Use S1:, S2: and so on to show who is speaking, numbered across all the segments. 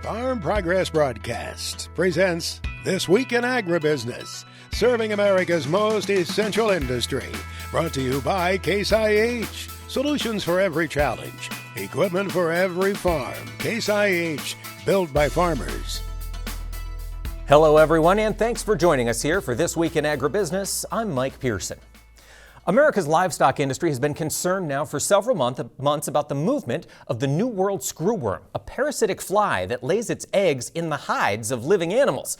S1: Farm Progress Broadcast presents This Week in Agribusiness, serving America's most essential industry. Brought to you by Case IH. Solutions for every challenge. Equipment for every farm. Case IH, built by farmers.
S2: Hello, everyone, and thanks for joining us here for This Week in Agribusiness. I'm Mike Pearson. America's livestock industry has been concerned now for several months about the movement of the New World screwworm, a parasitic fly that lays its eggs in the hides of living animals.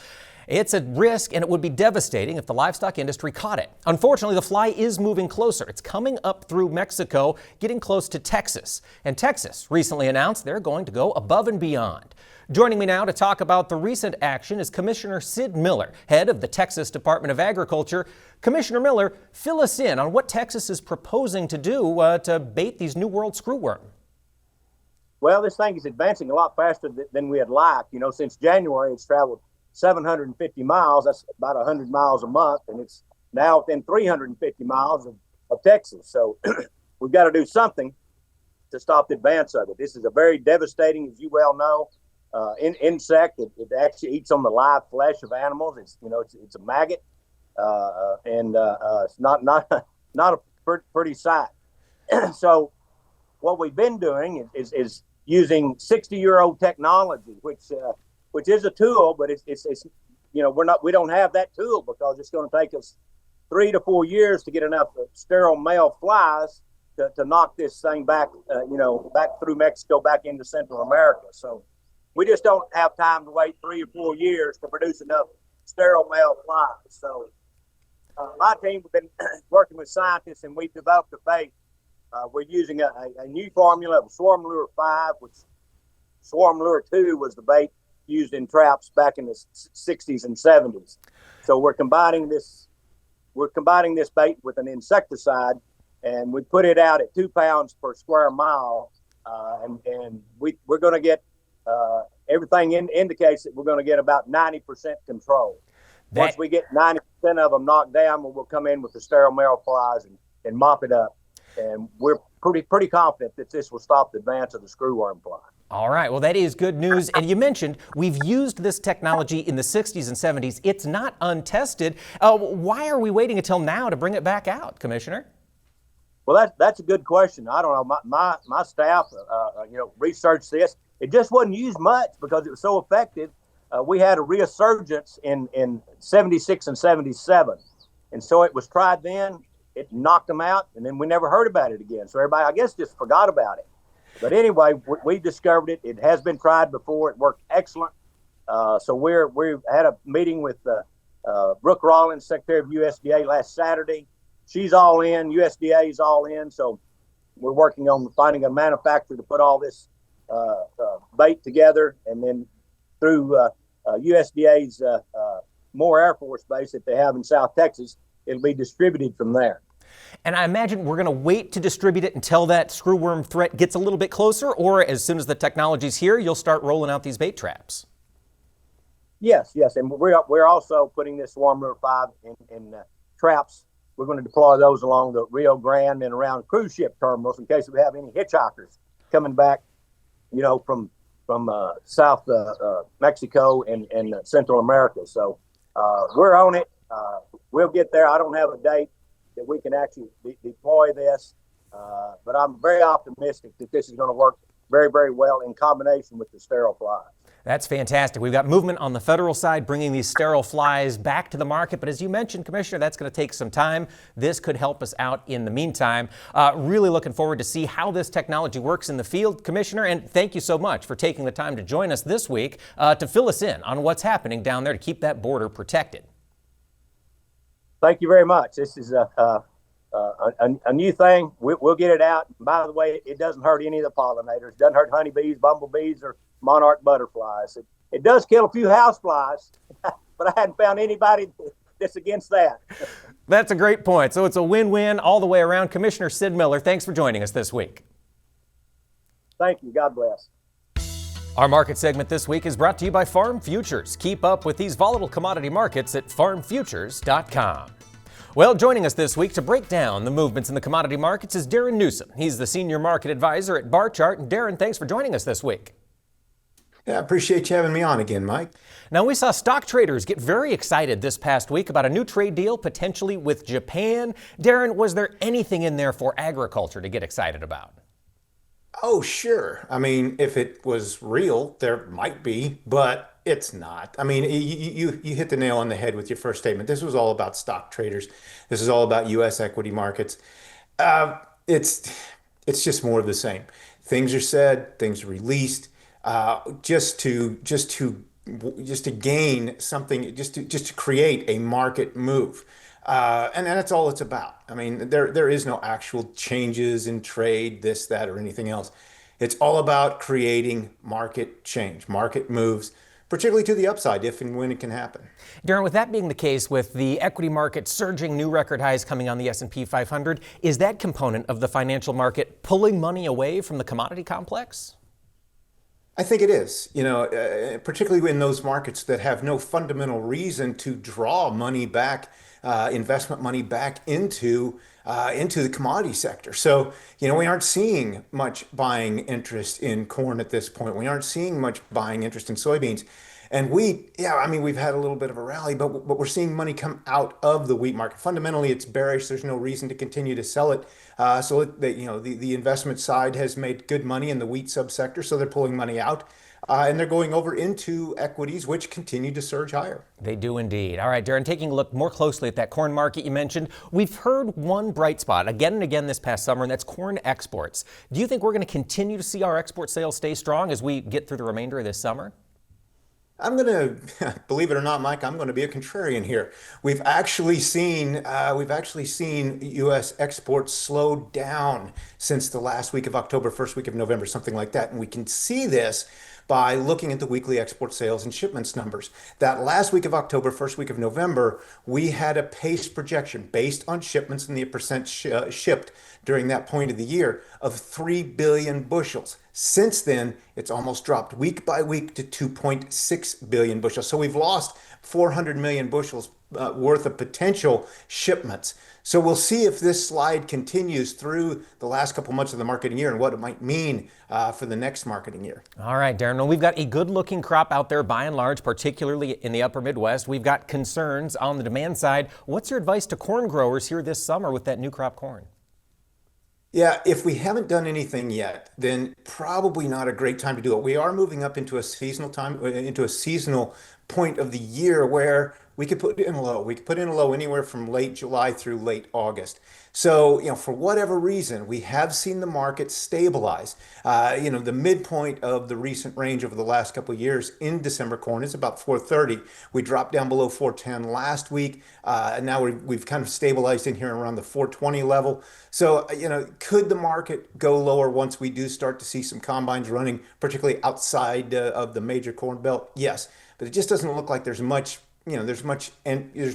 S2: It's a risk, and it would be devastating if the livestock industry caught it. Unfortunately, the fly is moving closer. It's coming up through Mexico, getting close to Texas. And Texas recently announced they're going to go above and beyond. Joining me now to talk about the recent action is Commissioner Sid Miller, head of the Texas Department of Agriculture. Commissioner Miller, fill us in on what Texas is proposing to do to bait these New World screwworm.
S3: Well, this thing is advancing a lot faster than we had liked. You know, since January, it's traveled 750 miles. That's about 100 miles a month, and it's now within 350 miles of Texas. So we've got to do something to stop the advance of it. This is a very devastating, as you well know, insect. It actually eats on the live flesh of animals. It's a maggot, and it's not a pretty sight. So what we've been doing is using 60-year-old technology, which is a tool, but it's we don't have that tool because it's going to take us 3 to 4 years to get enough sterile male flies to knock this thing back through Mexico, back into Central America. So we just don't have time to wait 3 or 4 years to produce enough sterile male flies. So my team has been working with scientists, and we've developed a bait. We're using a new formula of Swarm Lure 5, which Swarm Lure 2 was the bait used in traps back in the 60s and 70s. So we're combining this bait with an insecticide, and we put it out at 2 pounds per square mile, and we're going to get everything indicates that we're going to get about 90% control. Once we get 90% of them knocked down, we'll come in with the sterile male flies and mop it up. And we're pretty confident that this will stop the advance of the screwworm fly.
S2: All right. Well, that is good news. And you mentioned we've used this technology in the 60s and 70s. It's not untested. Why are we waiting until now to bring it back out, Commissioner?
S3: Well, that's a good question. I don't know. My staff, researched this. It just wasn't used much because it was so effective. We had a resurgence in 76 and 77. And so it was tried then. It knocked them out, and then we never heard about it again. So everybody, I guess, just forgot about it. But anyway, we discovered it. It has been tried before. It worked excellent. So we had a meeting with Brooke Rollins, Secretary of USDA, last Saturday. She's all in. USDA is all in. So we're working on finding a manufacturer to put all this bait together, and then through USDA's Moore Air Force Base that they have in South Texas, it'll be distributed from there.
S2: And I imagine we're going to wait to distribute it until that screwworm threat gets a little bit closer, or as soon as the technology's here, you'll start rolling out these bait traps.
S3: Yes, and we're also putting this Swarm Lure 5 in traps. We're going to deploy those along the Rio Grande and around cruise ship terminals in case we have any hitchhikers coming back, from South Mexico and Central America. So we're on it. We'll get there. I don't have a date that we can actually deploy this, but I'm very optimistic that this is going to work very, very well in combination with the sterile flies.
S2: That's fantastic. We've got movement on the federal side, bringing these sterile flies back to the market. But as you mentioned, Commissioner, that's going to take some time. This could help us out in the meantime. Really looking forward to see how this technology works in the field, Commissioner. And thank you so much for taking the time to join us this week to fill us in on what's happening down there to keep that border protected.
S3: Thank you very much. This is a new thing. We'll get it out. By the way, it doesn't hurt any of the pollinators. It doesn't hurt honeybees, bumblebees, or monarch butterflies. It does kill a few houseflies, but I hadn't found anybody that's against that.
S2: That's a great point. So it's a win-win all the way around. Commissioner Sid Miller, thanks for joining us this week.
S3: Thank you. God bless.
S2: Our market segment this week is brought to you by Farm Futures. Keep up with these volatile commodity markets at farmfutures.com. Well, joining us this week to break down the movements in the commodity markets is Darren Newsom. He's the Senior Market Advisor at Bar Chart. And Darren, thanks for joining us this week.
S4: Yeah, I appreciate you having me on again, Mike.
S2: Now, we saw stock traders get very excited this past week about a new trade deal potentially with Japan. Darren, was there anything in there for agriculture to get excited about?
S4: Oh, sure. I mean, if it was real, there might be, but it's not. I mean, you hit the nail on the head with your first statement. This was all about stock traders. This is all about U.S. equity markets. Uh, it's it's just more of the same. Things are said, things are released, just to gain something, just to create a market move. And that's all it's about. I mean, there is no actual changes in trade, this, that, or anything else. It's all about creating market change, market moves, particularly to the upside, if and when it can happen.
S2: Darren, with that being the case, with the equity market surging, new record highs coming on the S&P 500, is that component of the financial market pulling money away from the commodity complex?
S4: I think it is, particularly in those markets that have no fundamental reason to draw money back, investment money back into the commodity sector. So, we aren't seeing much buying interest in corn at this point. We aren't seeing much buying interest in soybeans. And wheat, yeah, I mean, we've had a little bit of a rally, but we're seeing money come out of the wheat market. Fundamentally, it's bearish. There's no reason to continue to sell it. The investment side has made good money in the wheat subsector, so they're pulling money out. And they're going over into equities, which continue to surge higher.
S2: They do indeed. All right, Darren, taking a look more closely at that corn market you mentioned, we've heard one bright spot again and again this past summer, and that's corn exports. Do you think we're going to continue to see our export sales stay strong as we get through the remainder of this summer?
S4: I'm going to, believe it or not, Mike, I'm going to be a contrarian here. We've actually seen U.S. exports slow down since the last week of October, first week of November, something like that. And we can see this by looking at the weekly export sales and shipments numbers. That last week of October, first week of November, we had a pace projection based on shipments and the percent shipped during that point of the year of 3 billion bushels. Since then, it's almost dropped week by week to 2.6 billion bushels. So we've lost 400 million bushels worth of potential shipments. So we'll see if this slide continues through the last couple months of the marketing year and what it might mean for the next marketing year.
S2: All right, Darren. Well, we've got a good-looking crop out there by and large, particularly in the upper Midwest. We've got concerns on the demand side. What's your advice to corn growers here this summer with that new crop corn?
S4: Yeah, if we haven't done anything yet, then probably not a great time to do it. We are moving up into a seasonal time, into a seasonal point of the year where we could put in a low. We could put in a low anywhere from late July through late August. So, for whatever reason, we have seen the market stabilize. The midpoint of the recent range over the last couple of years in December corn is about 430. We dropped down below 410 last week, and now we've kind of stabilized in here around the 420 level. So, could the market go lower once we do start to see some combines running, particularly outside of the major corn belt? Yes, but it just doesn't look like there's much there's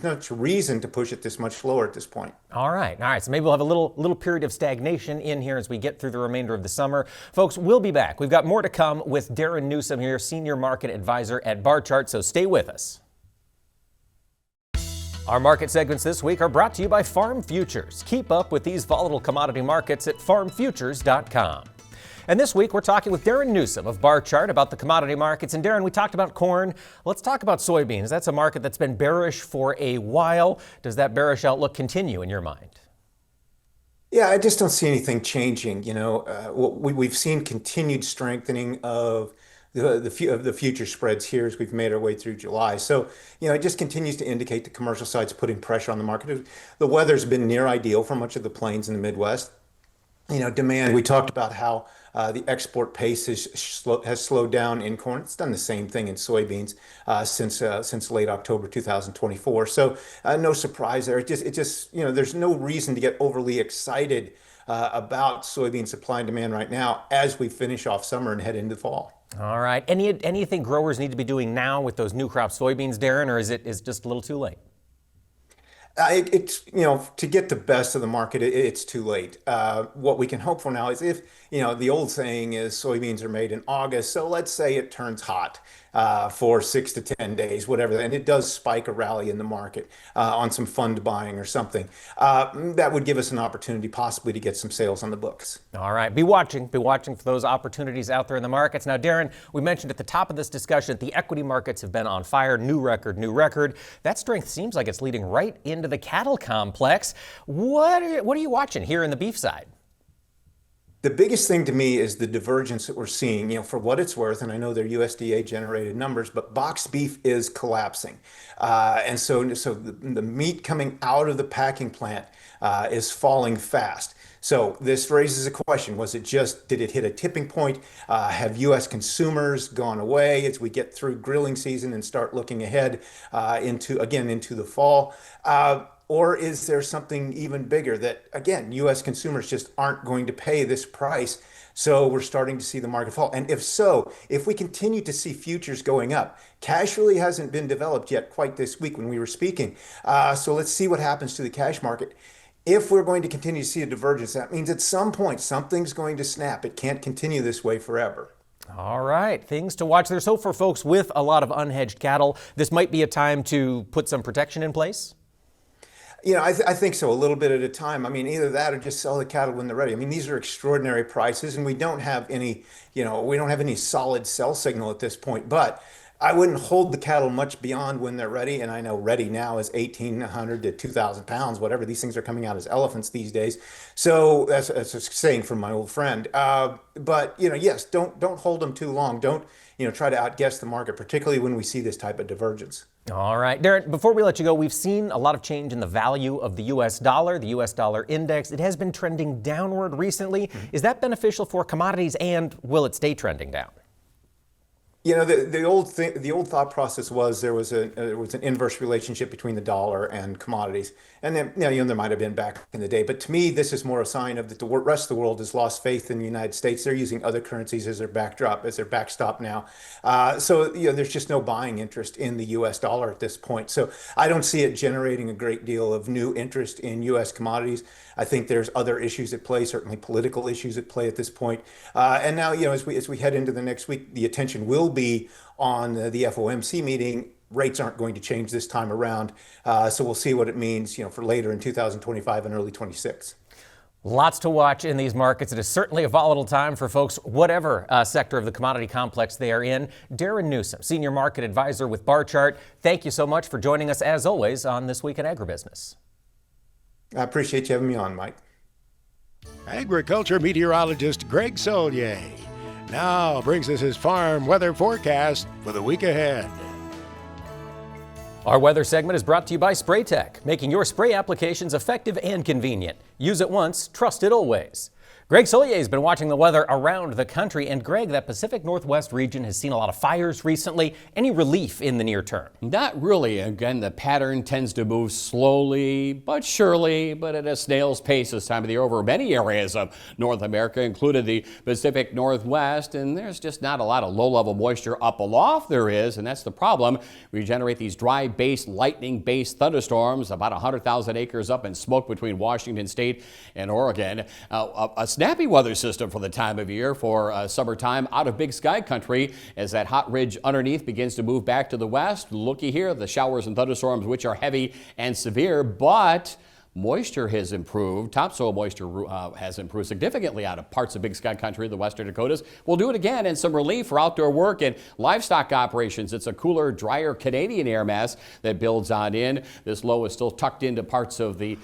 S4: no reason to push it this much lower at this point.
S2: All right. So maybe we'll have a little period of stagnation in here as we get through the remainder of the summer. Folks, we'll be back. We've got more to come with Darren Newsom here, Senior Market Advisor at Barchart, so stay with us. Our market segments this week are brought to you by Farm Futures. Keep up with these volatile commodity markets at farmfutures.com. And this week, we're talking with Darren Newsom of Barchart about the commodity markets. And Darren, we talked about corn. Let's talk about soybeans. That's a market that's been bearish for a while. Does that bearish outlook continue in your mind?
S4: Yeah, I just don't see anything changing. We've seen continued strengthening of the future spreads here as we've made our way through July. So, it just continues to indicate the commercial side's putting pressure on the market. The weather's been near ideal for much of the plains in the Midwest. Demand, we talked about how the export pace has slowed down in corn. It's done the same thing in soybeans since late October 2024. So no surprise there. There's no reason to get overly excited about soybean supply and demand right now as we finish off summer and head into fall.
S2: All right. Anything growers need to be doing now with those new crop soybeans, Darren, or is it just a little too late?
S4: It's, to get the best of the market, it's too late. What we can hope for now is if, the old saying is soybeans are made in August. So let's say it turns hot for 6 to 10 days, whatever, and it does spike a rally in the market on some fund buying or something. That would give us an opportunity possibly to get some sales on the books.
S2: All right, be watching for those opportunities out there in the markets. Now, Darren, we mentioned at the top of this discussion that the equity markets have been on fire, new record. That strength seems like it's leading right into the cattle complex. What are you watching here in the beef side?
S4: The biggest thing to me is the divergence that we're seeing, for what it's worth, and I know they're USDA generated numbers, but boxed beef is collapsing. And so the meat coming out of the packing plant is falling fast. So this raises a question. Did it hit a tipping point? Have U.S. consumers gone away as we get through grilling season and start looking ahead into the fall? Or is there something even bigger that, again, U.S. consumers just aren't going to pay this price? So we're starting to see the market fall. And if so, if we continue to see futures going up, cash really hasn't been developed yet quite this week when we were speaking. So let's see what happens to the cash market. If we're going to continue to see a divergence, that means at some point something's going to snap. It can't continue this way forever.
S2: All right, things to watch. There's hope for folks with a lot of unhedged cattle. This might be a time to put some protection in place.
S4: I think so, a little bit at a time. I mean, either that or just sell the cattle when they're ready. I mean, these are extraordinary prices, and we don't have any solid sell signal at this point. But I wouldn't hold the cattle much beyond when they're ready. And I know ready now is 1,800 to 2,000 pounds, whatever. These things are coming out as elephants these days. So that's a saying from my old friend. But yes, don't hold them too long. Don't try to outguess the market, particularly when we see this type of divergence.
S2: All right, Darren, before we let you go, we've seen a lot of change in the value of the U.S. dollar, the U.S. dollar index. It has been trending downward recently. Is that beneficial for commodities, and will it stay trending down?
S4: The old thought process was there was an inverse relationship between the dollar and commodities, and then there might have been back in the day. But to me, this is more a sign of that the rest of the world has lost faith in the United States. They're using other currencies as their backdrop, as their backstop now. So there's just no buying interest in the U.S. dollar at this point. So I don't see it generating a great deal of new interest in U.S. commodities. I think there's other issues at play, certainly political issues at play at this point. And now, as we head into the next week, the attention will be on the FOMC meeting. Rates aren't going to change this time around. So we'll see what it means, for later in 2025 and early 26.
S2: Lots to watch in these markets. It is certainly a volatile time for folks, whatever sector of the commodity complex they are in. Darren Newsom, Senior Market Advisor with Barchart, thank you so much for joining us, as always, on This Week in Agribusiness.
S4: I appreciate you having me on, Mike.
S1: Agriculture meteorologist Greg Solier now brings us his farm weather forecast for the week ahead.
S2: Our weather segment is brought to you by SprayTech, making your spray applications effective and convenient. Use it once, trust it always. Greg Solier has been watching the weather around the country. And Greg, that Pacific Northwest region has seen a lot of fires recently. Any relief in the near term?
S5: Not really. Again, the pattern tends to move slowly but surely, but at a snail's pace this time of the year over many areas of North America, including the Pacific Northwest. And there's just not a lot of low-level moisture up aloft. There is, and that's the problem. We generate these dry-based, lightning-based thunderstorms, about 100,000 acres up in smoke between Washington State and Oregon. A snappy weather system for the time of year for summertime out of Big Sky country as that hot ridge underneath begins to move back to the west. Looky here, the showers and thunderstorms, which are heavy and severe, but moisture has improved. Topsoil moisture has improved significantly out of parts of Big Sky country, the western Dakotas. We'll do it again, and some relief for outdoor work and livestock operations. It's a cooler, drier Canadian air mass that builds on in. This low is still tucked into parts of the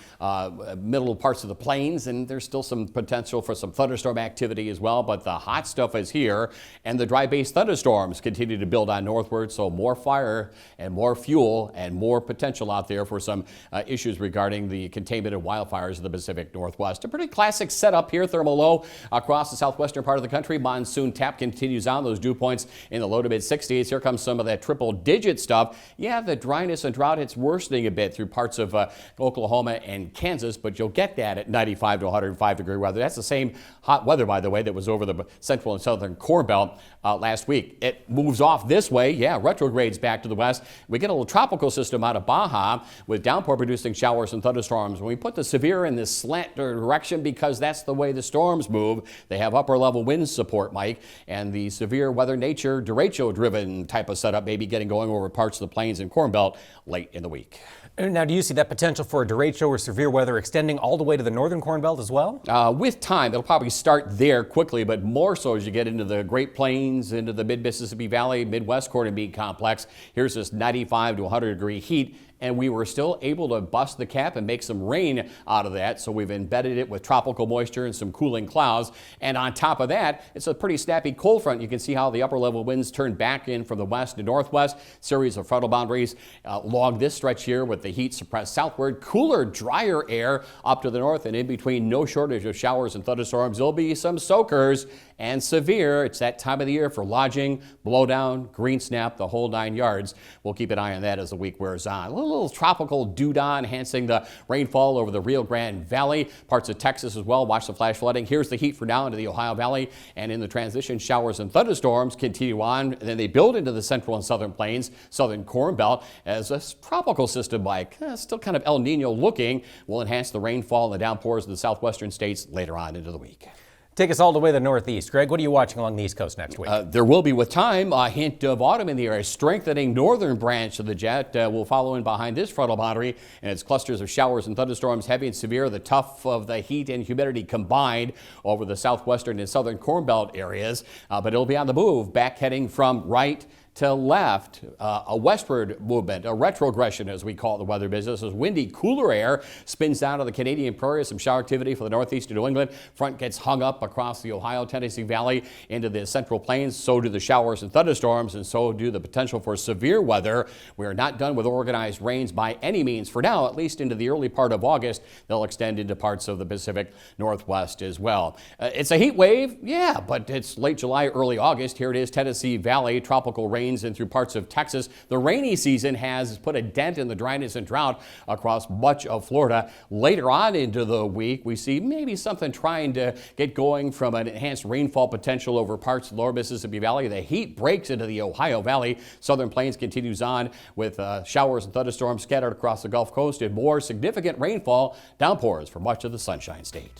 S5: middle parts of the plains, and there's still some potential for some thunderstorm activity as well. But the hot stuff is here, and the dry-based thunderstorms continue to build on northward. So more fire and more fuel and more potential out there for some issues regarding the containment of wildfires in the Pacific Northwest. A pretty classic setup here. Thermal low across the southwestern part of the country. Monsoon tap continues on. Those dew points in the low to mid 60s. Here comes some of that triple digit stuff. Yeah, the dryness and drought, it's worsening a bit through parts of Oklahoma and Kansas, but you'll get that at 95 to 105 degree weather. That's the same hot weather, by the way, that was over the central and southern Corn Belt last week. It moves off this way. Yeah, retrogrades back to the west. We get a little tropical system out of Baja with downpour producing showers and thunderstorms. When we put the severe in this slant direction, because that's the way the storms move, they have upper level wind support, Mike, and the severe weather nature derecho driven type of setup may be getting going over parts of the plains and Corn Belt late in the week.
S2: Now, do you see that potential for a derecho or severe weather extending all the way to the northern Corn Belt as well?
S5: With time, it'll probably start there quickly, but more so as you get into the Great Plains, into the mid-Mississippi Valley, Midwest corn and bean complex. Here's this 95 to 100 degree heat. And we were still able to bust the cap and make some rain out of that. So we've embedded it with tropical moisture and some cooling clouds. And on top of that, it's a pretty snappy cold front. You can see how the upper level winds turn back in from the west to northwest. Series of frontal boundaries along this stretch here with the heat suppressed southward. Cooler, drier air up to the north, and in between, no shortage of showers and thunderstorms. There'll be some soakers and severe. It's that time of the year for lodging, blowdown, green snap, the whole 9 yards. We'll keep an eye on that as the week wears on. A little tropical doodah enhancing the rainfall over the Rio Grande Valley, parts of Texas as well. Watch the flash flooding. Here's the heat for now into the Ohio Valley, and in the transition, showers and thunderstorms continue on, and then they build into the central and southern plains, southern Corn Belt, as a tropical system like still kind of El Nino looking will enhance the rainfall and the downpours in the southwestern states later on into the week.
S2: Take us all the way to the northeast. Greg, what are you watching along the East Coast next week?
S5: There will be, with time, a hint of autumn in the area. Strengthening northern branch of the jet will follow in behind this frontal boundary, and its clusters of showers and thunderstorms, heavy and severe. The tough of the heat and humidity combined over the southwestern and southern Corn Belt areas, but it'll be on the move, back heading from right to left, a westward movement, a retrogression as we call it in the weather business, as windy, cooler air spins down to the Canadian prairies. Some shower activity for the northeast of New England. Front gets hung up across the Ohio, Tennessee Valley into the central plains. So do the showers and thunderstorms, and so do the potential for severe weather. We are not done with organized rains by any means for now, at least into the early part of August. They'll extend into parts of the Pacific Northwest as well. It's a heat wave, yeah, but it's late July, early August. Here it is, Tennessee Valley, tropical rain and through parts of Texas. The rainy season has put a dent in the dryness and drought across much of Florida. Later on into the week, we see maybe something trying to get going from an enhanced rainfall potential over parts of the lower Mississippi Valley. The heat breaks into the Ohio Valley. Southern Plains continues on with showers and thunderstorms scattered across the Gulf Coast and more significant rainfall, downpours for much of the Sunshine State.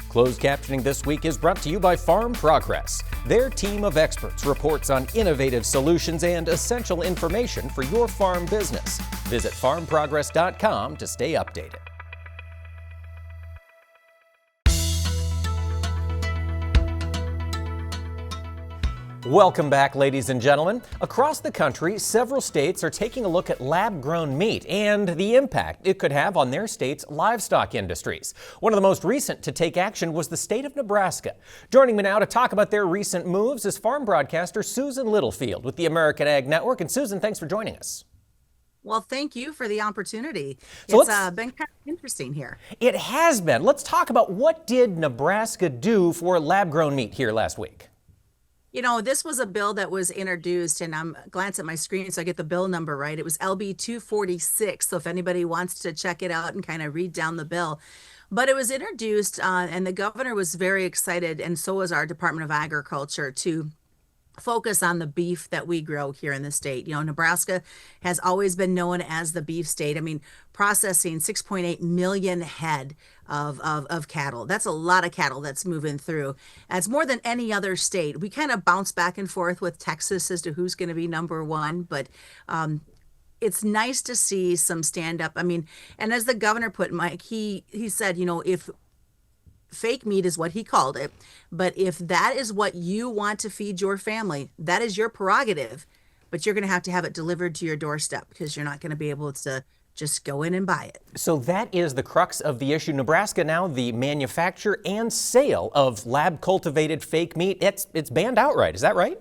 S2: Closed captioning this week is brought to you by Farm Progress. Their team of experts reports on innovative solutions and essential information for your farm business. Visit farmprogress.com to stay updated. Welcome back, ladies and gentlemen. Across the country, several states are taking a look at lab-grown meat and the impact it could have on their state's livestock industries. One of the most recent to take action was the state of Nebraska. Joining me now to talk about their recent moves is farm broadcaster Susan Littlefield with the American Ag Network. And Susan, thanks for joining us.
S6: Well, thank you for the opportunity.
S2: So
S6: it's been kind of interesting here.
S2: It has been. Let's talk about what did Nebraska do for lab-grown meat here last week?
S6: You know, this was a bill that was introduced, and I'm glancing at my screen so I get the bill number right. It was LB 246. So if anybody wants to check it out and kind of read down the bill. But it was introduced, and the governor was very excited, and so was our Department of Agriculture, to focus on the beef that we grow here in the state. You know, Nebraska has always been known as the beef state. I mean, processing 6.8 million head of cattle. That's a lot of cattle that's moving through. That's more than any other state. We kind of bounce back and forth with Texas as to who's going to be number one, but it's nice to see some stand up. I mean, and as the governor put, Mike, he said, you know, if fake meat is what he called it, but if that is what you want to feed your family, that is your prerogative, but you're going to have it delivered to your doorstep because you're not going to be able to just go in and buy it.
S2: So that is the crux of the issue. Nebraska now, the manufacture and sale of lab cultivated fake meat, it's banned outright. Is that right?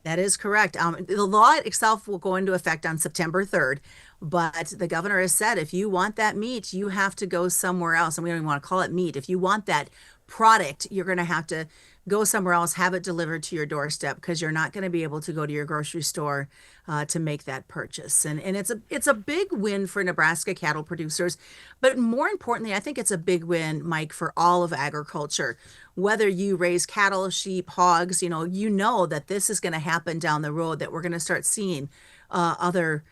S6: That is correct. The law itself will go into effect on September 3rd, but the governor has said if you want that meat, you have to go somewhere else. And we don't even want to call it meat. If you want that product, you're going to have to go somewhere else, have it delivered to your doorstep, because you're not going to be able to go to your grocery store to make that purchase. And it's a big win for Nebraska cattle producers, but more importantly, I think it's a big win, Mike, for all of agriculture. Whether you raise cattle, sheep, hogs, you know that this is going to happen down the road, that we're going to start seeing other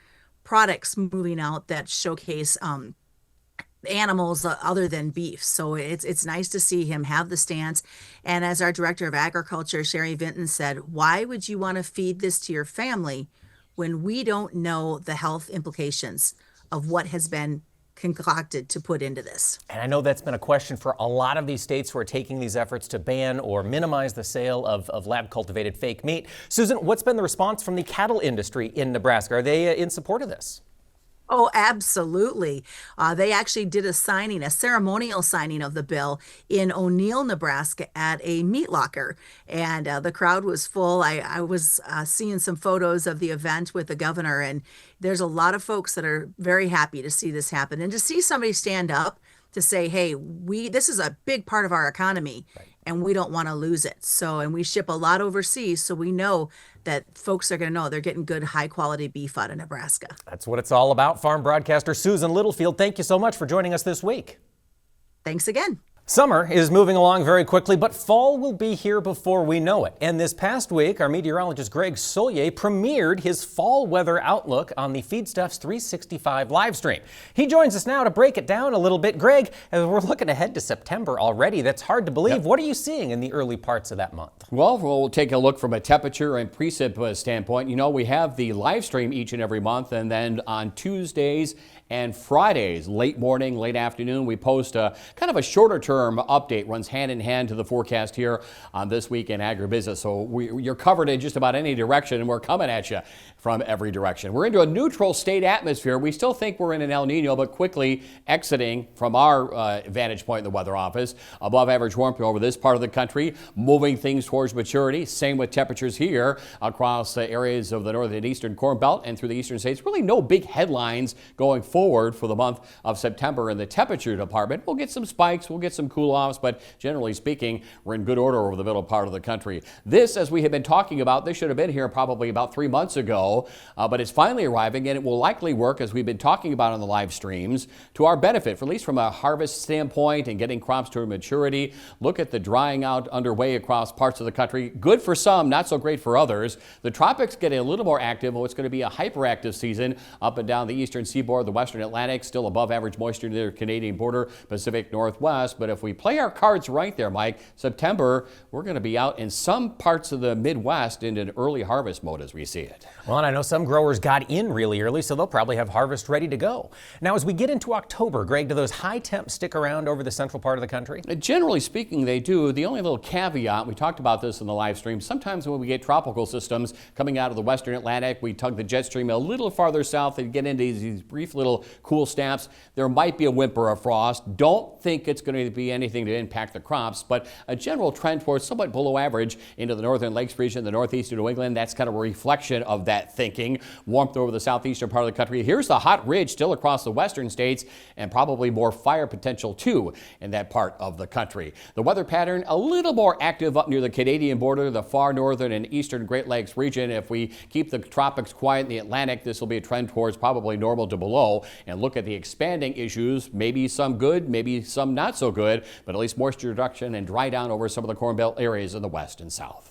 S6: products moving out that showcase animals other than beef. So it's nice to see him have the stance. And as our director of agriculture, Sherry Vinton, said, why would you want to feed this to your family when we don't know the health implications of what has been concocted to put into this?
S2: And I know that's been a question for a lot of these states who are taking these efforts to ban or minimize the sale of lab-cultivated fake meat. Susan, what's been the response from the cattle industry in Nebraska? Are they in support of this?
S6: Oh, absolutely. They actually did a ceremonial signing of the bill in O'Neill, Nebraska at a meat locker. And the crowd was full. I was seeing some photos of the event with the governor, and there's a lot of folks that are very happy to see this happen and to see somebody stand up to say, hey, this is a big part of our economy. Right. And we don't want to lose it. And we ship a lot overseas, so we know that folks are going to know they're getting good, high-quality beef out of Nebraska.
S2: That's what it's all about. Farm broadcaster Susan Littlefield, thank you so much for joining us this week.
S6: Thanks again.
S2: Summer is moving along very quickly, but fall will be here before we know it. And this past week, our meteorologist Greg Solier premiered his fall weather outlook on the Feedstuffs 365 live stream. He joins us now to break it down a little bit. Greg, as we're looking ahead to September already, that's hard to believe. Yep. What are you seeing in the early parts of that month?
S5: Well, we'll take a look from a temperature and precip standpoint. We have the live stream each and every month, and then on Tuesdays and Fridays, late morning, late afternoon, we post a kind of a shorter term update, runs hand in hand to the forecast here on This Week in Agribusiness. So you're covered in just about any direction, and we're coming at you from every direction. We're into a neutral state atmosphere. We still think we're in an El Nino, but quickly exiting from our vantage point in the weather office. Above average warmth over this part of the country, moving things towards maturity. Same with temperatures here across areas of the northern and eastern Corn Belt and through the eastern states. Really no big headlines going forward for the month of September in the temperature department. We'll get some spikes, we'll get some cool-offs, but generally speaking, we're in good order over the middle part of the country. This, as we have been talking about, this should have been here probably about 3 months ago, but it's finally arriving, and it will likely work, as we've been talking about on the live streams, to our benefit, for at least from a harvest standpoint and getting crops to maturity. Look at the drying out underway across parts of the country. Good for some, not so great for others. The tropics getting a little more active. It's going to be a hyperactive season up and down the eastern seaboard, the western Atlantic, still above average moisture near the Canadian border, Pacific Northwest. But if we play our cards right there, Mike, September, we're going to be out in some parts of the Midwest in an early harvest mode as we see it.
S2: Well, and I know some growers got in really early, so they'll probably have harvest ready to go. Now, as we get into October, Greg, do those high temps stick around over the central part of the country?
S5: Generally speaking, they do. The only little caveat, we talked about this in the live stream, sometimes when we get tropical systems coming out of the western Atlantic, we tug the jet stream a little farther south and get into these brief little cool snaps. There might be a whimper of frost. Don't think it's going to be anything to impact the crops, but a general trend towards somewhat below average into the northern lakes region, the northeast of New England. That's kind of a reflection of that thinking. Warmth over the southeastern part of the country. Here's the hot ridge still across the western states, and probably more fire potential too in that part of the country. The weather pattern a little more active up near the Canadian border, the far northern and eastern Great Lakes region. If we keep the tropics quiet in the Atlantic, this will be a trend towards probably normal to below. And look at the expanding issues, maybe some good, maybe some not so good, but at least moisture reduction and dry down over some of the Corn Belt areas in the west and south.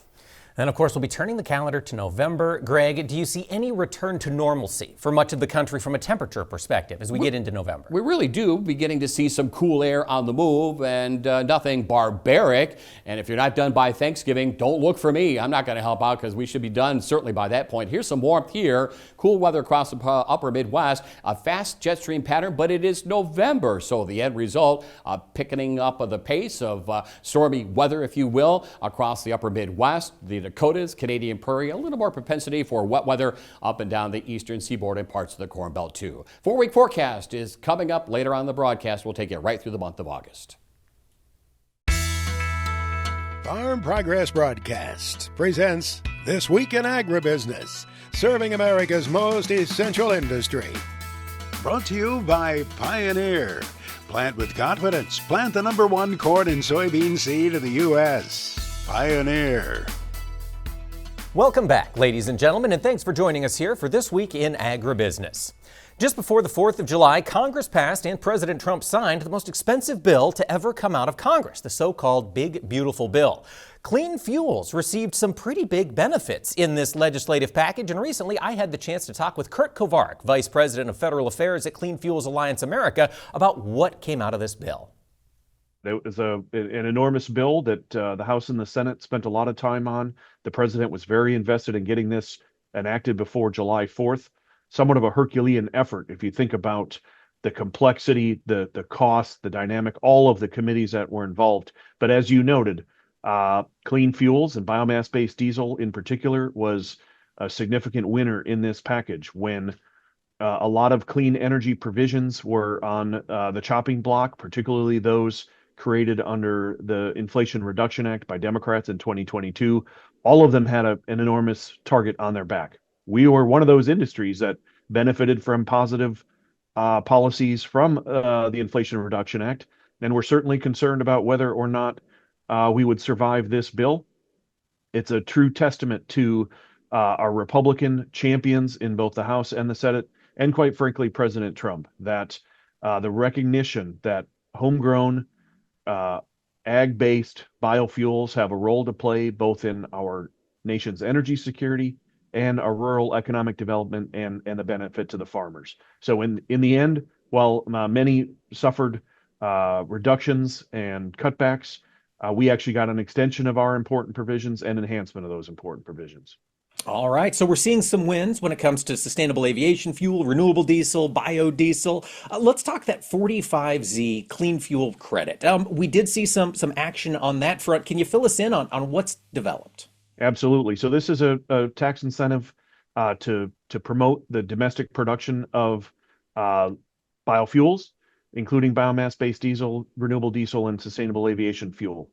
S2: And of course, we'll be turning the calendar to November. Greg, do you see any return to normalcy for much of the country from a temperature perspective as we get into November?
S5: We really do, beginning to see some cool air on the move and nothing barbaric. And if you're not done by Thanksgiving, don't look for me. I'm not going to help out because we should be done certainly by that point. Here's some warmth here. Cool weather across the upper Midwest. A fast jet stream pattern, but it is November. So the end result, picking up of the pace of stormy weather, if you will, across the upper Midwest, the Dakotas, Canadian Prairie, a little more propensity for wet weather up and down the eastern seaboard and parts of the Corn Belt too. 4-week forecast is coming up later on the broadcast. We'll take you right through the month of August.
S1: Farm Progress Broadcast presents This Week in Agribusiness, serving America's most essential industry. Brought to you by Pioneer. Plant with confidence. Plant the #1 corn and soybean seed of the U.S. Pioneer.
S2: Welcome back, ladies and gentlemen, and thanks for joining us here for This Week in Agribusiness. Just before the 4th of July, Congress passed and President Trump signed the most expensive bill to ever come out of Congress, the so-called Big Beautiful Bill. Clean fuels received some pretty big benefits in this legislative package, and recently I had the chance to talk with Kurt Kovarik, Vice President of Federal Affairs at Clean Fuels Alliance America, about what came out of this bill.
S7: It was an enormous bill that the House and the Senate spent a lot of time on. The president was very invested in getting this enacted before July 4th. Somewhat of a Herculean effort if you think about the complexity, the cost, the dynamic, all of the committees that were involved. But as you noted, clean fuels and biomass-based diesel in particular was a significant winner in this package when a lot of clean energy provisions were on the chopping block, particularly those created under the Inflation Reduction Act by Democrats in 2022. All of them had an enormous target on their back. We were one of those industries that benefited from positive policies from the Inflation Reduction Act, and we're certainly concerned about whether or not we would survive this bill. It's a true testament to our Republican champions in both the House and the Senate, and quite frankly, President Trump, that the recognition that homegrown, ag-based biofuels have a role to play both in our nation's energy security and our rural economic development and the benefit to the farmers. So in the end, while many suffered reductions and cutbacks, we actually got an extension of our important provisions and enhancement of those important provisions.
S2: All right, so we're seeing some wins when it comes to sustainable aviation fuel, renewable diesel, biodiesel. Let's talk that 45Z clean fuel credit. We did see some action on that front. Can you fill us in on what's developed?
S7: Absolutely. So this is a tax incentive to promote the domestic production of biofuels, including biomass-based diesel, renewable diesel, and sustainable aviation fuel.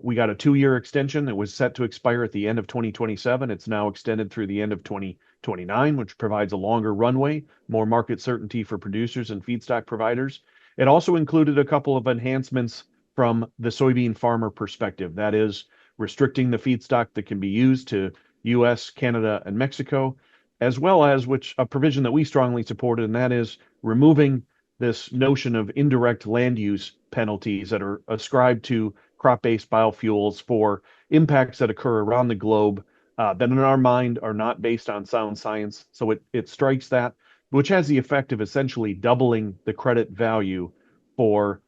S7: We got a 2-year extension. It was set to expire at the end of 2027. It's now extended through the end of 2029, which provides a longer runway, more market certainty for producers and feedstock providers. It also included a couple of enhancements from the soybean farmer perspective. That is, restricting the feedstock that can be used to U.S., Canada, and Mexico, as well as a provision that we strongly supported, and that is removing this notion of indirect land use penalties that are ascribed to crop-based biofuels for impacts that occur around the globe that in our mind are not based on sound science. So it strikes that, which has the effect of essentially doubling the credit value for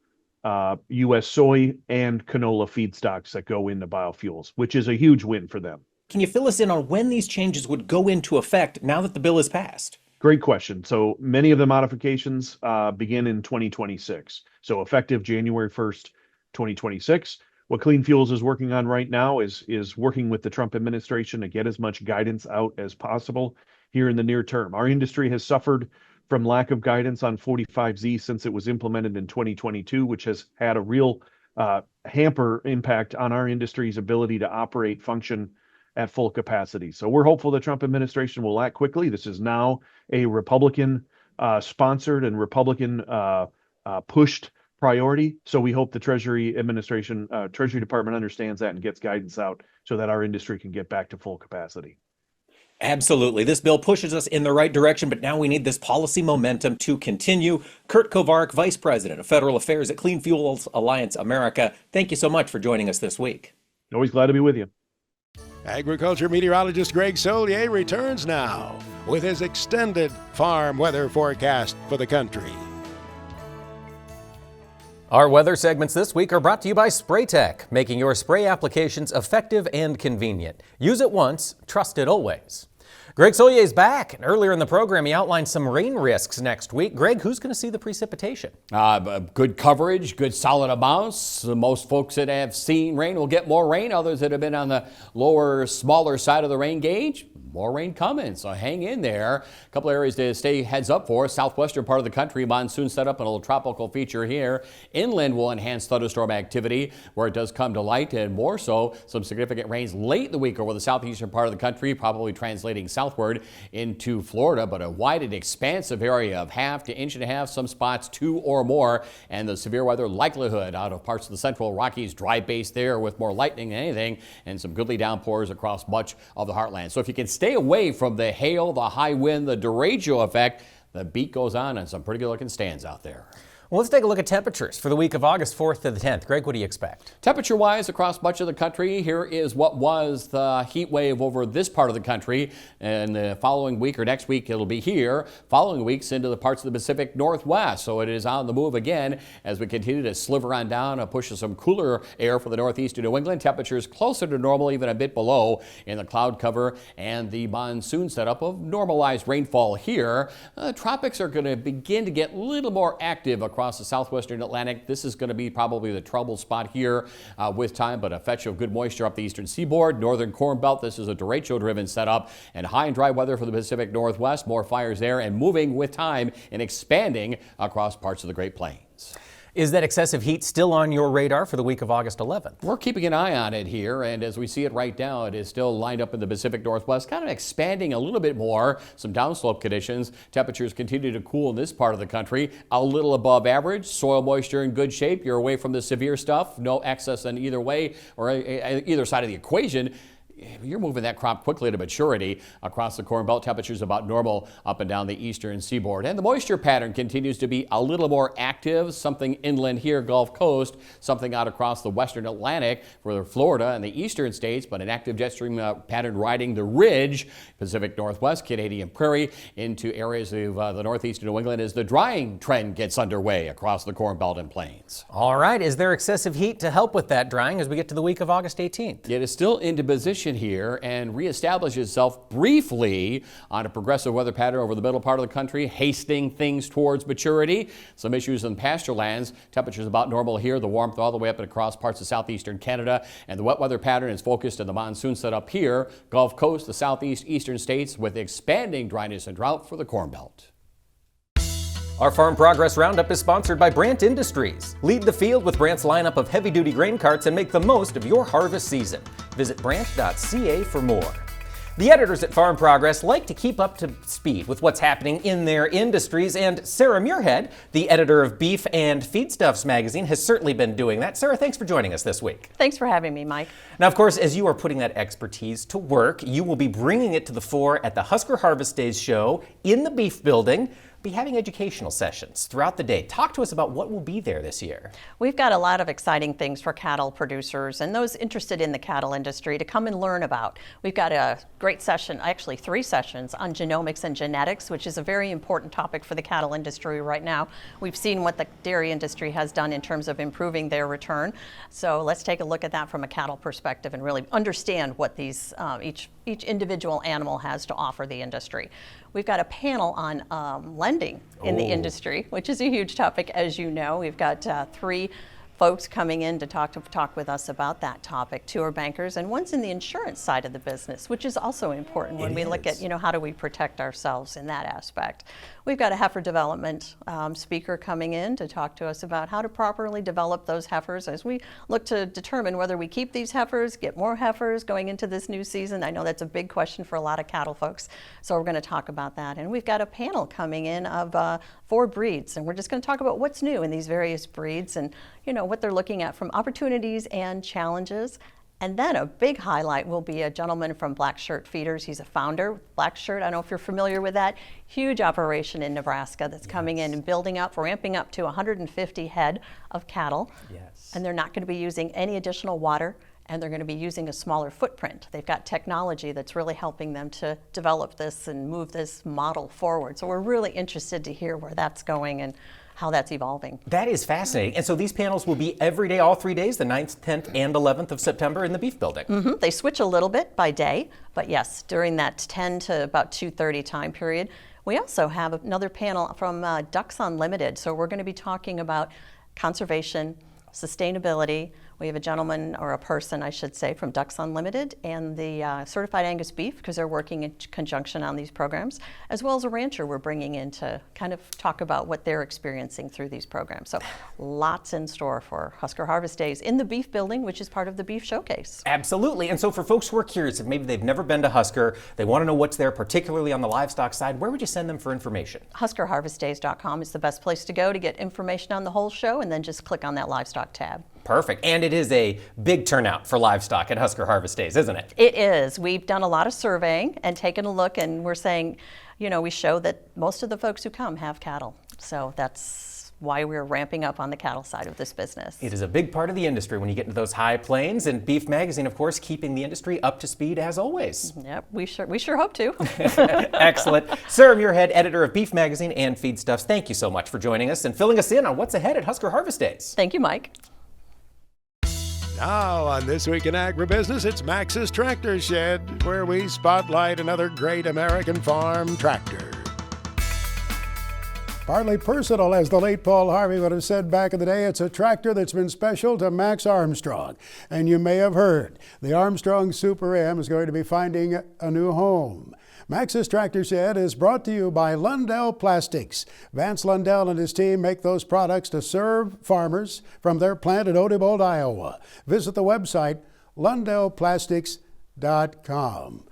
S7: U.S. soy and canola feedstocks that go into biofuels, which is a huge win for them.
S2: Can you fill us in on when these changes would go into effect now that the bill is passed?
S7: Great question. So many of the modifications begin in 2026. So effective January 1st, 2026. What Clean Fuels is working on right now is working with the Trump administration to get as much guidance out as possible here in the near term. Our industry has suffered from lack of guidance on 45Z since it was implemented in 2022, which has had a real hamper impact on our industry's ability to operate, function at full capacity. So we're hopeful the Trump administration will act quickly. This is now a Republican sponsored and Republican pushed priority. So we hope the Treasury administration, Treasury Department understands that and gets guidance out so that our industry can get back to full capacity.
S2: Absolutely. This bill pushes us in the right direction, but now we need this policy momentum to continue. Kurt Kovarik, Vice President of Federal Affairs at Clean Fuels Alliance America, thank you so much for joining us this week.
S7: Always glad to be with you.
S1: Agriculture meteorologist Greg Solier returns now with his extended farm weather forecast for the country.
S2: Our weather segments this week are brought to you by SprayTech, making your spray applications effective and convenient. Use it once, trust it always. Greg Solier is back. And earlier in the program, he outlined some rain risks next week. Greg, who's going to see the precipitation?
S5: Good coverage, good solid amounts. Most folks that have seen rain will get more rain. Others that have been on the lower, smaller side of the rain gauge more rain coming, so hang in there. A couple areas to stay heads up for. Southwestern part of the country, monsoon set up and a little tropical feature here. Inland will enhance thunderstorm activity where it does come to light, and more so, some significant rains late in the week over the southeastern part of the country, probably translating southward into Florida, but a wide and expansive area of 1/2 to 1.5 inches, some spots 2 or more, and the severe weather likelihood out of parts of the central Rockies, dry base there with more lightning than anything, and some goodly downpours across much of the heartland. So if you can stay away from the hail, the high wind, the derecho effect, the beat goes on and some pretty good looking stands out there.
S2: Well, let's take a look at temperatures for the week of August 4th to the 10th. Greg, what do you expect?
S5: Temperature-wise across much of the country, here is what was the heat wave over this part of the country. And the following week or next week, it'll be here. Following weeks into the parts of the Pacific Northwest. So it is on the move again as we continue to sliver on down and push some cooler air for the northeast of New England. Temperatures closer to normal, even a bit below in the cloud cover and the monsoon setup of normalized rainfall here. Tropics are going to begin to get a little more active across the southwestern Atlantic. This is going to be probably the trouble spot here with time, but a fetch of good moisture up the eastern seaboard. Northern Corn Belt, this is a derecho-driven setup, and high and dry weather for the Pacific Northwest. More fires there and moving with time and expanding across parts of the Great Plains.
S2: Is that excessive heat still on your radar for the week of August 11th?
S5: We're keeping an eye on it here, and as we see it right now, it is still lined up in the Pacific Northwest, kind of expanding a little bit more. Some downslope conditions. Temperatures continue to cool in this part of the country, a little above average. Soil moisture in good shape. You're away from the severe stuff. No excess in either way or either side of the equation. You're moving that crop quickly to maturity. Across the Corn Belt, temperatures about normal up and down the eastern seaboard. And the moisture pattern continues to be a little more active, something inland here, Gulf Coast, something out across the western Atlantic for Florida and the eastern states, but an active jet stream pattern riding the ridge, Pacific Northwest, Canadian Prairie, into areas of the northeast of New England as the drying trend gets underway across the Corn Belt and Plains.
S2: All right, is there excessive heat to help with that drying as we get to the week of August 18th?
S5: It is still into position here and reestablishes itself briefly on a progressive weather pattern over the middle part of the country, hastening things towards maturity. Some issues in pasture lands. Temperatures about normal here, the warmth all the way up and across parts of southeastern Canada, and the wet weather pattern is focused in the monsoon setup here, Gulf Coast, the southeast, eastern states, with expanding dryness and drought for the Corn Belt.
S2: Our Farm Progress Roundup is sponsored by Brandt Industries. Lead the field with Brandt's lineup of heavy-duty grain carts and make the most of your harvest season. Visit brandt.ca for more. The editors at Farm Progress like to keep up to speed with what's happening in their industries, and Sarah Muirhead, the editor of Beef and Feedstuffs magazine, has certainly been doing that. Sarah, thanks for joining us this week.
S8: Thanks for having me, Mike.
S2: Now, of course, as you are putting that expertise to work, you will be bringing it to the fore at the Husker Harvest Days show in the Beef Building. Be having educational sessions throughout the day. Talk to us about what will be there this year.
S8: We've got a lot of exciting things for cattle producers and those interested in the cattle industry to come and learn about. We've got a great session, actually 3 sessions, on genomics and genetics, which is a very important topic for the cattle industry right now. We've seen what the dairy industry has done in terms of improving their return. So let's take a look at that from a cattle perspective and really understand what these each individual animal has to offer the industry. We've got a panel on lending in the industry, which is a huge topic, as you know. We've got 3 folks coming in to talk with us about that topic. 2 are bankers, and one's in the insurance side of the business, which is also important when we look at, how do we protect ourselves in that aspect. We've got a heifer development speaker coming in to talk to us about how to properly develop those heifers as we look to determine whether we keep these heifers, get more heifers going into this new season. I know that's a big question for a lot of cattle folks, so we're going to talk about that. And we've got a panel coming in of 4 breeds, and we're just going to talk about what's new in these various breeds and what they're looking at from opportunities and challenges. And then a big highlight will be a gentleman from Black Shirt Feeders. He's a founder. Black Shirt, I don't know if you're familiar with that. Huge operation in Nebraska that's coming in and building up, ramping up to 150 head of cattle.
S2: Yes.
S8: And they're not going to be using any additional water, and they're going to be using a smaller footprint. They've got technology that's really helping them to develop this and move this model forward. So we're really interested to hear where that's going and how that's evolving.
S2: That is fascinating. And so these panels will be every day, all 3 days, the 9th, 10th, and 11th of September in the Beef Building.
S8: Mm-hmm. They switch a little bit by day, but yes, during that 10 to about 2:30 time period. We also have another panel from Ducks Unlimited. So we're going to be talking about conservation, sustainability. We have a gentleman, or a person I should say, from Ducks Unlimited and the Certified Angus Beef, because they're working in conjunction on these programs, as well as a rancher we're bringing in to kind of talk about what they're experiencing through these programs. So lots in store for Husker Harvest Days in the Beef Building, which is part of the Beef Showcase.
S2: Absolutely. And so for folks who are curious, if maybe they've never been to Husker, they want to know what's there, particularly on the livestock side, where would you send them for information?
S8: HuskerHarvestDays.com is the best place to go to get information on the whole show, and then just click on that livestock tab.
S2: Perfect. And it is a big turnout for livestock at Husker Harvest Days, isn't it?
S8: It is. We've done a lot of surveying and taken a look, and we're saying, you know, we show that most of the folks who come have cattle. So that's why we're ramping up on the cattle side of this business.
S2: It is a big part of the industry when you get into those high plains, and Beef Magazine, of course, keeping the industry up to speed as always.
S8: Yep, we sure hope to.
S2: Excellent. Sir, you're head editor of Beef Magazine and Feedstuffs. Thank you so much for joining us and filling us in on what's ahead at Husker Harvest Days.
S8: Thank you, Mike.
S1: Now on This Week in Agribusiness, it's Max's Tractor Shed, where we spotlight another great American farm tractor. Partly personal, as the late Paul Harvey would have said back in the day, it's a tractor that's been special to Max Armstrong. And you may have heard, the Armstrong Super M is going to be finding a new home. Max's Tractor Shed is brought to you by Lundell Plastics. Vance Lundell and his team make those products to serve farmers from their plant in Odebolt, Iowa. Visit the website lundellplastics.com.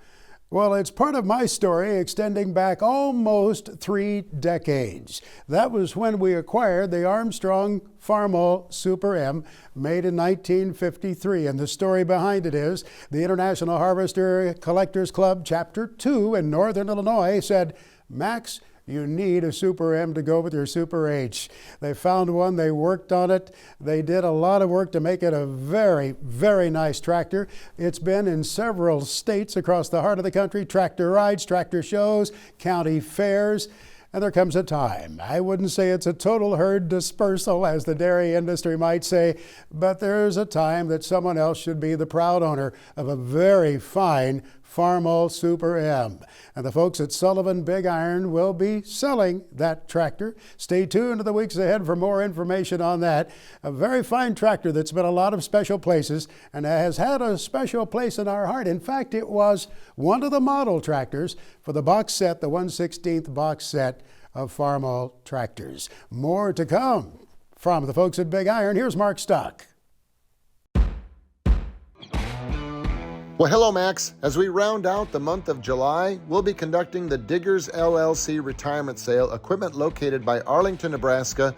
S1: Well, it's part of my story extending back almost 3 decades. That was when we acquired the Armstrong Farmall Super M, made in 1953. And the story behind it is the International Harvester Collectors Club Chapter 2 in Northern Illinois said, Max, you need a Super M to go with your Super H. They found one, they worked on it. They did a lot of work to make it a very, very nice tractor. It's been in several states across the heart of the country, tractor rides, tractor shows, county fairs. And there comes a time, I wouldn't say it's a total herd dispersal, as the dairy industry might say, but there's a time that someone else should be the proud owner of a very fine Farmall Super M. And the folks at Sullivan Big Iron will be selling that tractor. Stay tuned to the weeks ahead for more information on that. A very fine tractor that's been a lot of special places and has had a special place in our heart. In fact, it was one of the model tractors for the box set, the 1/16th box set of Farmall tractors. More to come from the folks at Big Iron. Here's Mark Stock.
S9: Well, hello, Max. As we round out the month of July, we'll be conducting the Diggers LLC Retirement Sale, equipment located by Arlington, Nebraska.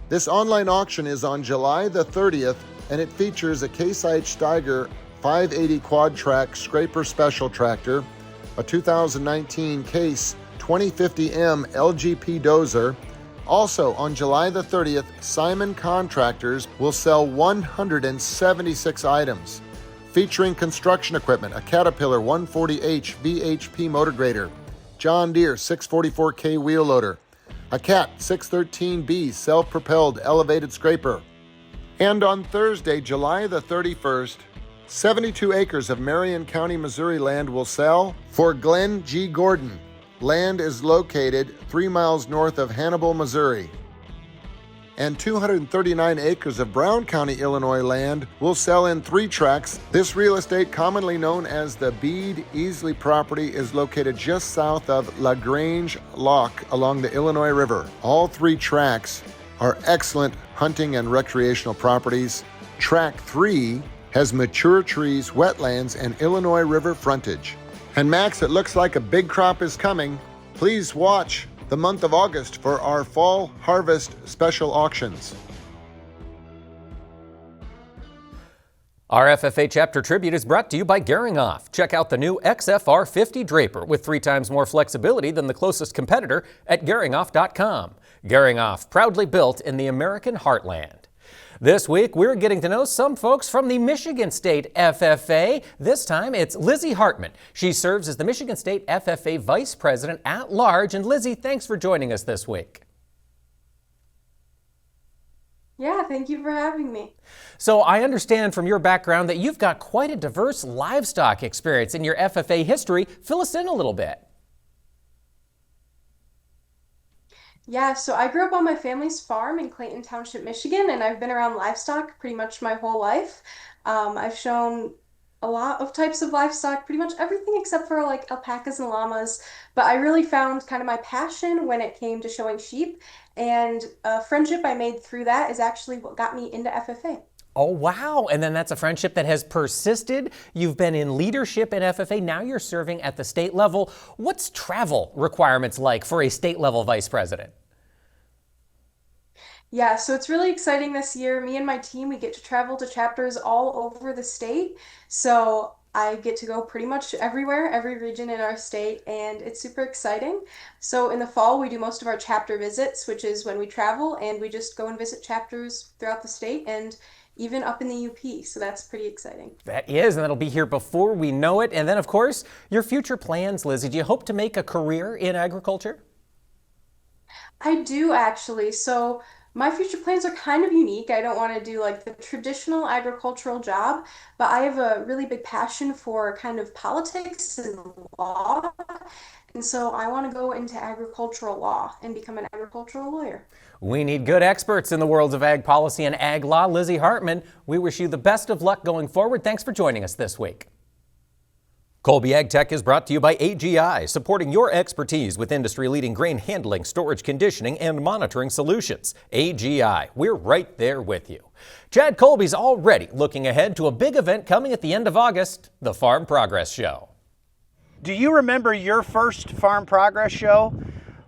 S9: This online auction is on July the 30th, and it features a Case IH Steiger 580 Quad Track Scraper Special Tractor, a 2019 Case 2050M LGP Dozer. Also, on July the 30th, Simon Contractors will sell 176 items, featuring construction equipment, a Caterpillar 140H VHP motor grader, John Deere 644K wheel loader, a Cat 613B self-propelled elevated scraper. And on Thursday, July the 31st, 72 acres of Marion County, Missouri land will sell for Glenn G. Gordon. Land is located 3 miles north of Hannibal, Missouri. And 239 acres of Brown County, Illinois land will sell in 3 tracts. This real estate, commonly known as the Bede Easley property, is located just south of LaGrange Lock along the Illinois River. All 3 tracts are excellent hunting and recreational properties. Tract 3 has mature trees, wetlands, and Illinois River frontage. And Max, it looks like a big crop is coming. Please watch the month of August for our fall harvest special auctions.
S2: Our FFA Chapter Tribute is brought to you by Geringoff. Check out the new XFR 50 Draper with 3 times more flexibility than the closest competitor at Geringoff.com. Geringoff, proudly built in the American heartland. This week, we're getting to know some folks from the Michigan State FFA. This time, it's Lizzie Hartman. She serves as the Michigan State FFA Vice President at Large. And Lizzie, thanks for joining us this week.
S10: Yeah, thank you for having me.
S2: So I understand from your background that you've got quite a diverse livestock experience in your FFA history. Fill us in a little bit.
S10: Yeah, so I grew up on my family's farm in Clayton Township, Michigan, and I've been around livestock pretty much my whole life. I've shown a lot of types of livestock, pretty much everything except for like alpacas and llamas. But I really found kind of my passion when it came to showing sheep, and a friendship I made through that is actually what got me into FFA.
S2: Oh, wow. And then that's a friendship that has persisted. You've been in leadership in FFA. Now you're serving at the state level. What's travel requirements like for a state level vice president?
S10: Yeah, so it's really exciting this year. Me and my team, we get to travel to chapters all over the state. So I get to go pretty much everywhere, every region in our state, and it's super exciting. So in the fall, we do most of our chapter visits, which is when we travel and we just go and visit chapters throughout the state and even up in the UP. So that's pretty exciting.
S2: That is, and that'll be here before we know it. And then, of course, your future plans, Lizzie. Do you hope to make a career in agriculture?
S10: I do actually. So my future plans are kind of unique. I don't want to do like the traditional agricultural job, but I have a really big passion for kind of politics and law. And so I want to go into agricultural law and become an agricultural lawyer.
S2: We need good experts in the worlds of ag policy and ag law. Lizzie Hartman, we wish you the best of luck going forward. Thanks for joining us this week. Colby Ag Tech is brought to you by AGI, supporting your expertise with industry-leading grain handling, storage, conditioning, and monitoring solutions. AGI, we're right there with you. Chad Colby's already looking ahead to a big event coming at the end of August, the Farm Progress Show.
S11: Do you remember your first Farm Progress Show?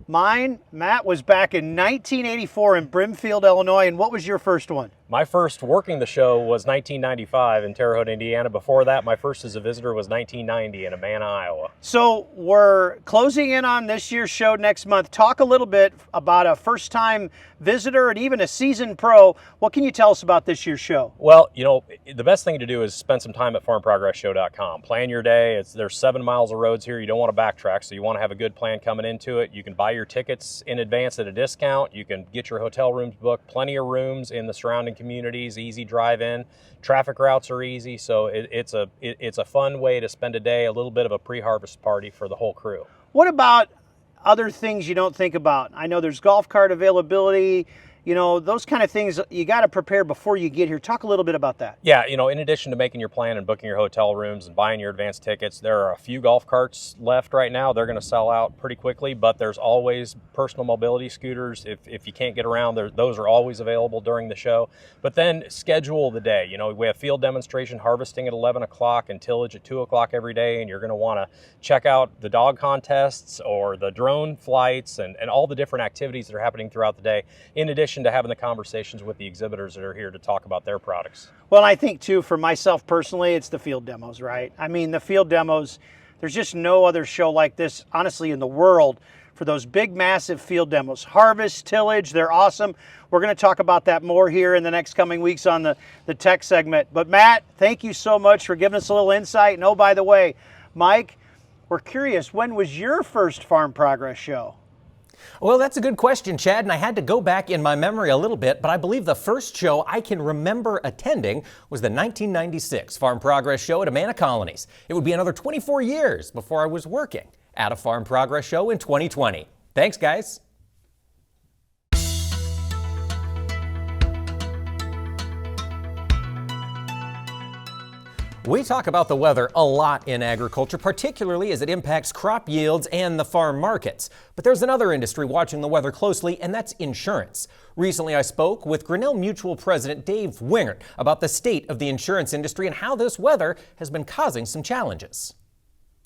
S11: Mine, Matt, was back in 1984 in Brimfield, Illinois. And what was your first one?
S12: My first working the show was 1995 in Terre Haute, Indiana. Before that, my first as a visitor was 1990 in Amana, Iowa.
S11: So we're closing in on this year's show next month. Talk a little bit about a first-time visitor and even a seasoned pro. What can you tell us about this year's show?
S12: Well, you know, the best thing to do is spend some time at farmprogressshow.com. Plan your day. There's 7 miles of roads here. You don't want to backtrack, so you want to have a good plan coming into it. You can buy your tickets in advance at a discount. You can get your hotel rooms booked. Plenty of rooms in the surrounding communities, easy drive in. Traffic routes are easy, so it's a fun way to spend a day, a little bit of a pre-harvest party for the whole crew.
S11: What about other things you don't think about? I know there's golf cart availability, you know, those kind of things you got to prepare before you get here. Talk a little bit about that.
S12: Yeah, you know, in addition to making your plan and booking your hotel rooms and buying your advance tickets, there are a few golf carts left right now. They're going to sell out pretty quickly, but there's always personal mobility scooters. If you can't get around, those are always available during the show. But then schedule the day. You know, we have field demonstration harvesting at 11 o'clock and tillage at 2 o'clock every day, and you're going to want to check out the dog contests or the drone flights and all the different activities that are happening throughout the day, in addition to having the conversations with the exhibitors that are here to talk about their products.
S11: Well, I think too, for myself personally, it's the field demos, right? I mean, the field demos, there's just no other show like this, honestly, in the world for those big, massive field demos. Harvest, tillage, they're awesome. We're going to talk about that more here in the next coming weeks on the tech segment. But Matt, thank you so much for giving us a little insight. And oh, by the way, Mike, we're curious, when was your first Farm Progress show?
S2: Well, that's a good question, Chad, and I had to go back in my memory a little bit, but I believe the first show I can remember attending was the 1996 Farm Progress Show at Amana Colonies. It would be another 24 years before I was working at a Farm Progress Show in 2020. Thanks, guys. We talk about the weather a lot in agriculture, particularly as it impacts crop yields and the farm markets. But there's another industry watching the weather closely, and that's insurance. Recently, I spoke with Grinnell Mutual President Dave Wingert about the state of the insurance industry and how this weather has been causing some challenges.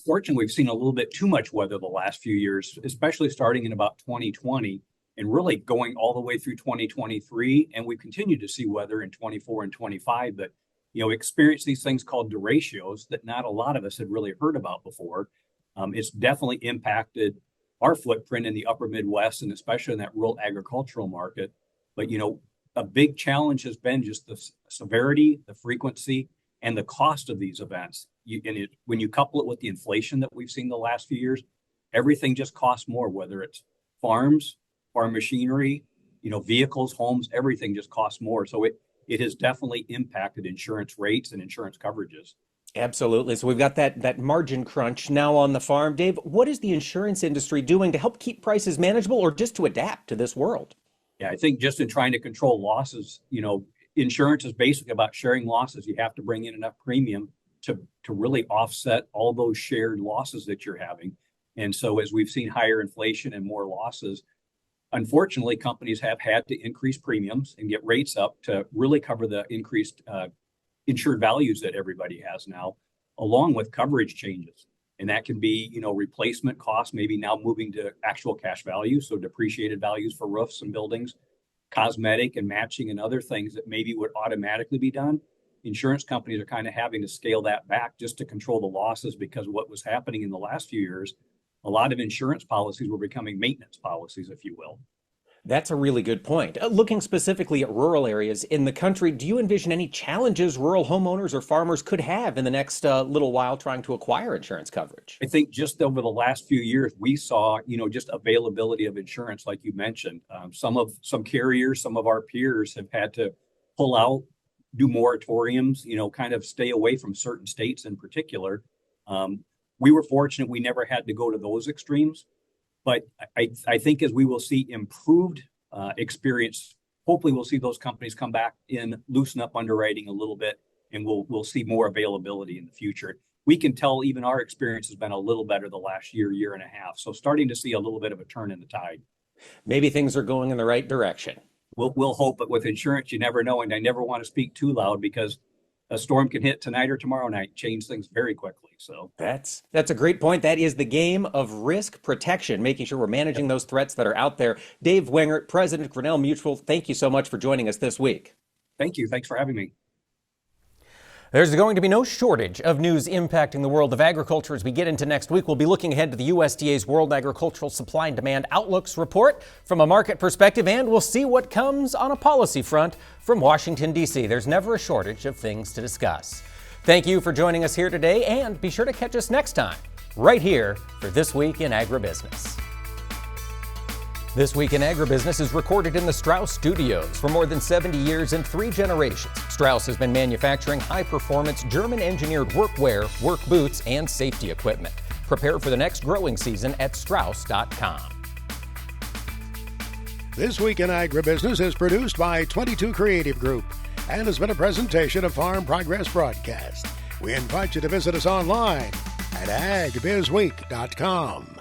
S13: Fortunately, we've seen a little bit too much weather the last few years, especially starting in about 2020 and really going all the way through 2023. And we continue to see weather in 24 and 25 that experience these things called derechos that not a lot of us had really heard about before. It's definitely impacted our footprint in the upper Midwest and especially in that rural agricultural market. But, a big challenge has been just the severity, the frequency, and the cost of these events. When you couple it with the inflation that we've seen the last few years, everything just costs more, whether it's farms, farm machinery, vehicles, homes, everything just costs more. So it has definitely impacted insurance rates and insurance coverages.
S2: Absolutely. So we've got that margin crunch now on the farm. Dave, what is the insurance industry doing to help keep prices manageable or just to adapt to this world?
S13: Yeah, I think just in trying to control losses, insurance is basically about sharing losses. You have to bring in enough premium to really offset all those shared losses that you're having. And so as we've seen higher inflation and more losses, unfortunately, companies have had to increase premiums and get rates up to really cover the increased insured values that everybody has now, along with coverage changes. And that can be, replacement costs, maybe now moving to actual cash value, so depreciated values for roofs and buildings, cosmetic and matching and other things that maybe would automatically be done. Insurance companies are kind of having to scale that back just to control the losses, because what was happening in the last few years, a lot of insurance policies were becoming maintenance policies, if you will.
S2: That's a really good point. Looking specifically at rural areas in the country, do you envision any challenges rural homeowners or farmers could have in the next little while trying to acquire insurance coverage?
S13: I think just over the last few years, we saw, just availability of insurance, like you mentioned. Some carriers, some of our peers have had to pull out, do moratoriums, kind of stay away from certain states in particular. We were fortunate we never had to go to those extremes. But I think as we will see improved experience, hopefully we'll see those companies come back in, loosen up underwriting a little bit, and we'll see more availability in the future. We can tell even our experience has been a little better the last year and a half. So starting to see a little bit of a turn in the tide.
S2: Maybe things are going in the right direction.
S13: We'll hope, but with insurance, you never know. And I never want to speak too loud, because a storm can hit tonight or tomorrow night, change things very quickly. So
S2: that's a great point. That is the game of risk protection, making sure we're managing those threats that are out there. Dave Wengert, President, Grinnell Mutual, thank you so much for joining us this week.
S13: Thank you. Thanks for having me.
S2: There's going to be no shortage of news impacting the world of agriculture as we get into next week. We'll be looking ahead to the USDA's World Agricultural Supply and Demand Outlooks report from a market perspective, and we'll see what comes on a policy front from Washington, D.C. There's never a shortage of things to discuss. Thank you for joining us here today, and be sure to catch us next time right here for This Week in Agribusiness. This Week in Agribusiness is recorded in the Strauss Studios. For more than 70 years and 3 generations, Strauss has been manufacturing high-performance German-engineered workwear, work boots, and safety equipment. Prepare for the next growing season at Strauss.com.
S1: This Week in Agribusiness is produced by 22 Creative Group and has been a presentation of Farm Progress Broadcast. We invite you to visit us online at agbizweek.com.